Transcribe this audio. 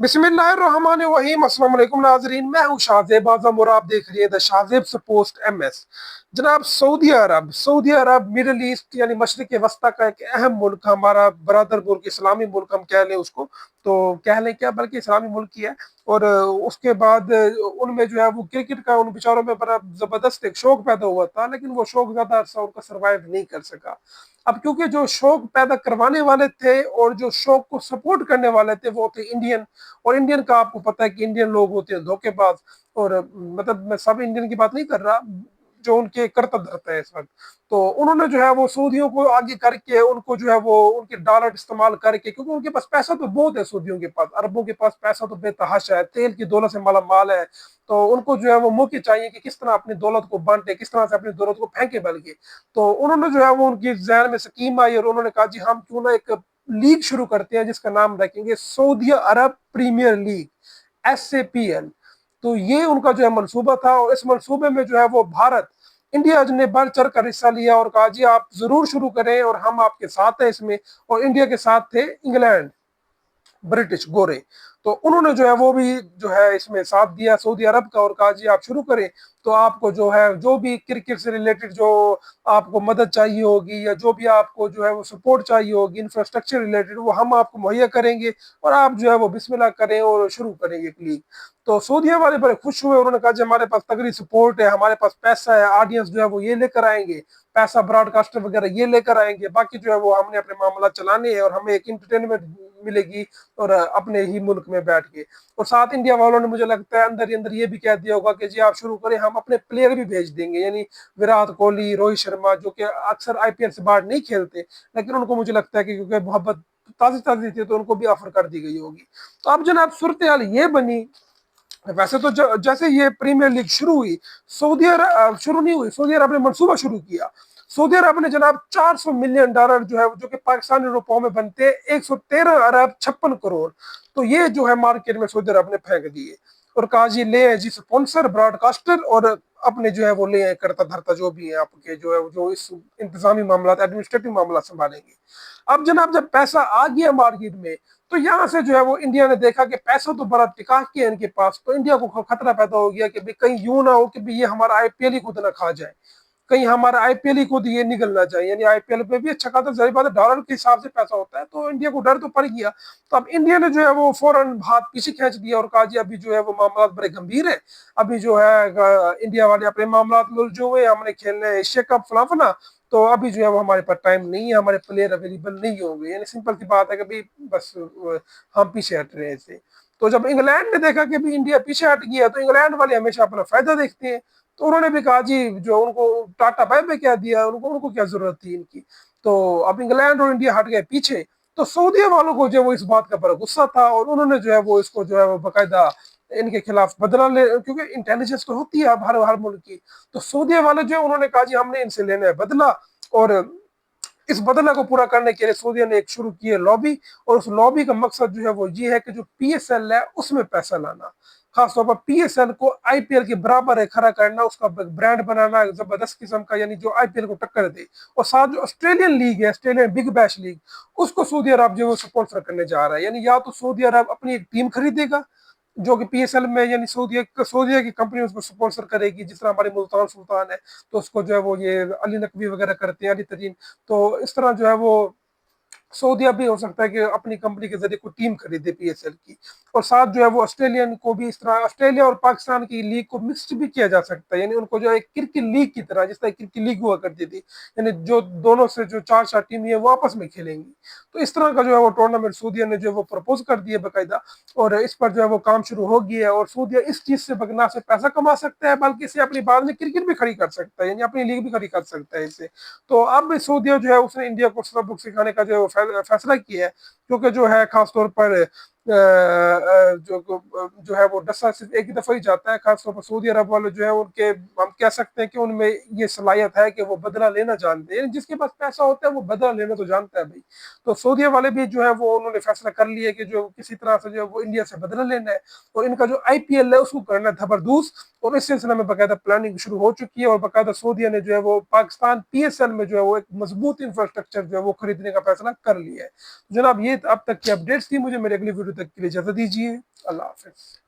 बिस्मिल्लाहिर्रहमानिर्रहीम। अस्सलाम वालेकुम नाजरीन, मैं हूँ शाहजेब आजम और आप देख रहे हैं द शाहजेब पोस्ट MS। जनाब, सऊदी अरब मिडल ईस्ट यानी मशरिक वस्ता का एक अहम मुल्क, हमारा बरादर मुल्क, इस्लामी मुल्क हम कह लें उसको, तो कह लें क्या, बल्कि इस्लामी मुल्क ही है। और उसके बाद उनमें जो है वो क्रिकेट का उन बेचारों में बड़ा ज़बरदस्त एक शौक पैदा हुआ था, लेकिन वो शौक ज़्यादा अरसा उनका सर्वाइव नहीं कर सका। अब क्योंकि जो शौक पैदा करवाने वाले थे और जो शौक को सपोर्ट करने वाले थे वो थे इंडियन। और इंडियन का आपको पता है कि इंडियन लोग होते हैं धोखेबाज। और मतलब मैं सब इंडियन की बात नहीं कर रहा, जो उनके करतब धरते हैं इस वक्त। तो उन्होंने जो है वो सऊदियों को आगे करके उनको जो है वो उनके डॉलर इस्तेमाल करके, क्योंकि उनके पास पैसा तो बहुत है, सऊदियों के पास, अरबों के पास पैसा तो बेतहाशा है, तेल की दौलत से माला माल है। तो उनको जो है वो मौके चाहिए कि किस तरह अपनी दौलत को बांटे, किस तरह से अपनी दौलत को फेंके, बल्कि। तो उन्होंने जो है वो उनकी जहन में स्कीम आई और उन्होंने कहा जी हम क्यों ना एक लीग शुरू करते हैं जिसका नाम रखेंगे सऊदी अरब प्रीमियर लीग, SAPL। तो ये उनका जो है मंसूबा था और इस मंसूबे में जो है वो भारत, इंडिया ने बढ़ चढ़ कर हिस्सा लिया और कहा जी आप जरूर शुरू करें और हम आपके साथ हैं इसमें। और इंडिया के साथ थे इंग्लैंड, ब्रिटिश गोरे। तो उन्होंने जो है वो भी जो है इसमें साथ दिया सऊदी अरब का और कहा जी आप शुरू करें। तो आपको जो है जो भी क्रिकेट से रिलेटेड जो आपको मदद चाहिए होगी या जो भी आपको जो है वो सपोर्ट चाहिए होगी इंफ्रास्ट्रक्चर रिलेटेड, वो हम आपको मुहैया करेंगे। और आप जो है वो बिस्मिल्लाह करें और शुरू करें एक लीग। तो सऊदी वाले बड़े खुश हुए, उन्होंने कहा जी हमारे पास तगड़ी सपोर्ट है, हमारे पास पैसा है, ऑडियंस जो है वो ये लेकर आएंगे, पैसा ब्रॉडकास्टर वगैरह ये लेकर आएंगे, बाकी जो है वो हमने अपने मामला चलाने हैं और हमें एक इंटरटेनमेंट मिलेगी और अपने ही मुल्क में बैठ के। और साथ इंडिया वालों ने मुझे लगता है अंदर ही अंदर ये भी कह दिया होगा कि जी आप शुरू करें, हम अपने प्लेयर भी भेज देंगे, यानी विराट कोहली, रोहित शर्मा, जो कि अक्सर IPL से बाहर नहीं खेलते, लेकिन उनको मुझे लगता है कि क्योंकि मोहब्बत ताजी ताजी थी तो उनको भी ऑफर कर दी गई होगी। तो अब जनाब सूरत हाल ये बनी। वैसे तो जैसे ये प्रीमियर लीग शुरू हुई, सऊदी अरब शुरू नहीं हुई, सऊदी अरब ने मंसूबा शुरू किया। सऊदी अरब ने जनाब $400 मिलियन जो है, जो कि पाकिस्तानी रुपयों में बनते 113 अरब 56 करोड़, तो ये जो है मार्केट में सऊदी अरब ने फेंक दिए और कहा जी ले जी स्पॉन्सर, ब्रॉडकास्टर और अपने जो है वो ले आए करता धरता जो भी है आपके जो है जो इस इंतजामी मामला एडमिनिस्ट्रेटिव मामला संभालेंगे। अब जनाब जब पैसा आ गया मार्केट में, तो यहाँ से जो है वो इंडिया ने देखा कि पैसा तो बड़ा टिका के है इनके पास, तो इंडिया को खतरा पैदा हो गया कि भाई कहीं यूं ना हो कि भाई ये हमारा IPL ही खुद ना खा जाए, कहीं हमारा IPL ही खुद ये निकलना चाहिए, यानी IPL पे भी अच्छा खासा जाहिर बात है डॉलर के हिसाब से पैसा होता है, तो इंडिया को डर तो पड़ गया। तो अब इंडिया ने जो है वो फौरन हाथ पीछे खींच दिया और कहा जी अभी जो है वो मामला बड़े गंभीर है, अभी जो है इंडिया वाले अपने मामला उलझे हुए, हमने खेलने एशिया कप फला फला, तो अभी जो है वो हमारे पास टाइम नहीं है, हमारे प्लेयर अवेलेबल नहीं होंगे, यानी सिंपल सी बात है कि भाई बस हम पीछे हट रहे हैं। तो जब इंग्लैंड ने देखा कि भी इंडिया पीछे हट गया, तो इंग्लैंड वाले हमेशा अपना फायदा देखते हैं, तो उन्होंने भी कहा जी जो उनको टाटा बाय बाय क्या दिया, उनको उनको क्या जरूरत थी इनकी। तो अब इंग्लैंड और इंडिया हट गए पीछे। तो सऊदी वालों को जो वो इस बात का बड़ा गुस्सा था और उन्होंने जो है वो इसको जो है वो बाकायदा इनके खिलाफ बदला ले, क्योंकि इंटेलिजेंस तो होती है अब हर मुल्क की। तो सऊदी वाले जो उन्होंने कहा जी हमने इनसे लेना है बदला, और इस बदला को पूरा करने के लिए सऊदी ने एक शुरू की है लॉबी। और उस लॉबी का मकसद जो है वो ये है कि जो PSL है उसमें पैसा लाना, खासतौर पर PSL को IPL के बराबर है खड़ा करना, उसका ब्रांड बनाना जबरदस्त किस्म का, यानी जो IPL को टक्कर दे। और साथ जो ऑस्ट्रेलियन लीग है, ऑस्ट्रेलियन बिग बैश लीग, उसको सऊदी अरब जो है स्पॉन्सर करने जा रहा है, यानी या तो सऊदी अरब अपनी एक टीम खरीदेगा जो कि PSL में, यानी सऊदीया की कंपनी उसको स्पॉन्सर करेगी, जिस तरह हमारे मुल्तान सुल्तान है, तो उसको जो है वो ये अली नकवी वगैरह करते हैं, अली तरीन। तो इस तरह जो है वो सऊदीया भी हो सकता है कि अपनी कंपनी के जरिए कोई टीम खरीदे PSL की। और साथ जो है वो ऑस्ट्रेलियन को भी, इस तरह ऑस्ट्रेलिया और पाकिस्तान की लीग को मिक्स भी किया जा सकता है, यानी उनको जो है क्रिकेट लीग की तरह, जिस तरह क्रिकेट लीग हुआ करती थी, यानी जो दोनों से जो चार चार टीम है वो आपस में खेलेंगी। तो इस तरह का जो है वो टूर्नामेंट सऊदीया ने जो है वो प्रपोज कर दिया बाकायदा, और इस पर जो है वो काम शुरू हो गया है। और सऊदीया इस चीज से बगना से पैसा कमा सकता है, बल्कि इसे अपनी बाद में क्रिकेट भी खड़ी कर सकता है, यानी अपनी लीग भी खड़ी कर सकता है इससे। तो अब सऊदीया जो है उसने इंडिया को सबक सिखाने का जो फैसला किया है, क्योंकि जो है खासतौर पर जो है वो डसा सिर्फ एक ही दफा ही जाता है, खासतौर पर सऊदी अरब वाले जो है उनके, हम कह सकते हैं कि उनमें ये सलाहियत है कि वो बदला लेना जानते हैं, जिसके पास पैसा होता है वो बदला लेना तो जानता है भाई। तो सऊदी वाले भी जो है वो उन्होंने फैसला कर लिया कि जो किसी तरह से जो है वो इंडिया से बदला लेना है, और इनका जो IPL है उसको करना है जबरदस्त। और इस सिलसिले में बाकायदा प्लानिंग शुरू हो चुकी है, और बाकायदा सऊदीया ने जो है वो पाकिस्तान PSL में जो है वो एक मजबूत इंफ्रास्ट्रक्चर जो है वो खरीदने का फैसला कर लिया है। जनाब ये अब तक की अपडेट्स थी, मुझे मेरे अगली वीडियो تک کے لیے اجازت دیجیے، اللہ حافظ۔